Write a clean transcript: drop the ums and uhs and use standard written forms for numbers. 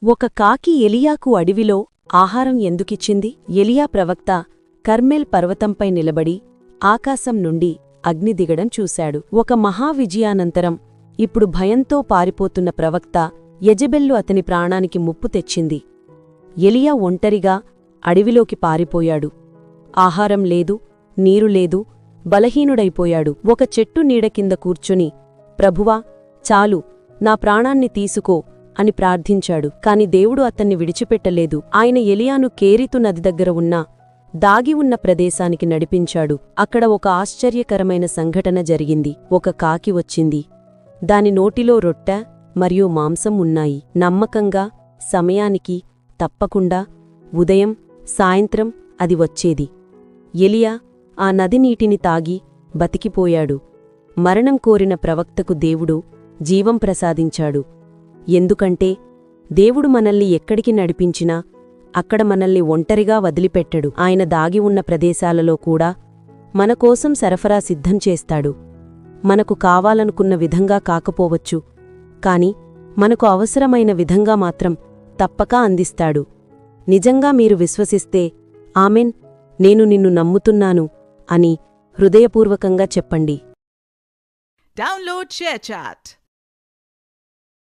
ఒక కాకి ఎలియాకు అడవిలో ఆహారం ఎందుకిచ్చింది? ఎలియా ప్రవక్త కర్మెల్ పర్వతంపై నిలబడి ఆకాశం నుండి అగ్ని దిగడం చూశాడు. ఒక మహావిజయానంతరం ఇప్పుడు భయంతో పారిపోతున్న ప్రవక్త యెజెబెల్లు అతని ప్రాణానికి ముప్పు తెచ్చింది. ఎలియా ఒంటరిగా అడవిలోకి పారిపోయాడు. ఆహారం లేదు, నీరు లేదు, బలహీనుడైపోయాడు. ఒక చెట్టు నీడ కింద కూర్చుని, ప్రభువా, చాలు, నా ప్రాణాన్ని తీసుకో అని ప్రార్థించాడు. కాని దేవుడు అతన్ని విడిచిపెట్టలేదు. ఆయన ఎలియాను కేరితు నది దగ్గర ఉన్న దాగి ఉన్న ప్రదేశానికి నడిపించాడు. అక్కడ ఒక ఆశ్చర్యకరమైన సంఘటన జరిగింది. ఒక కాకి వచ్చింది. దాని నోటిలో రొట్టె మరియు మాంసం ఉన్నాయి. నమ్మకంగా, సమయానికి, తప్పకుండా ఉదయం, సాయంత్రం అది వచ్చేది. ఎలియా ఆ నది నీటిని తాగి బతికిపోయాడు. మరణం కోరిన ప్రవక్తకు దేవుడు జీవం ప్రసాదించాడు. ఎందుకంటే దేవుడు మనల్ని ఎక్కడికి నడిపించినా అక్కడ మనల్ని ఒంటరిగా వదిలిపెట్టడు. ఆయన దాగి ఉన్న ప్రదేశాలలో కూడా మనకోసం సరఫరా సిద్ధం చేస్తాడు. మనకు కావాలనుకున్న విధంగా కాకపోవచ్చు, కాని మనకు అవసరమైన విధంగా మాత్రం తప్పక అందిస్తాడు. నిజంగా మీరు విశ్వసిస్తే ఆమెన్, నేను నిన్ను నమ్ముతున్నాను అని హృదయపూర్వకంగా చెప్పండి. Download ShareChat.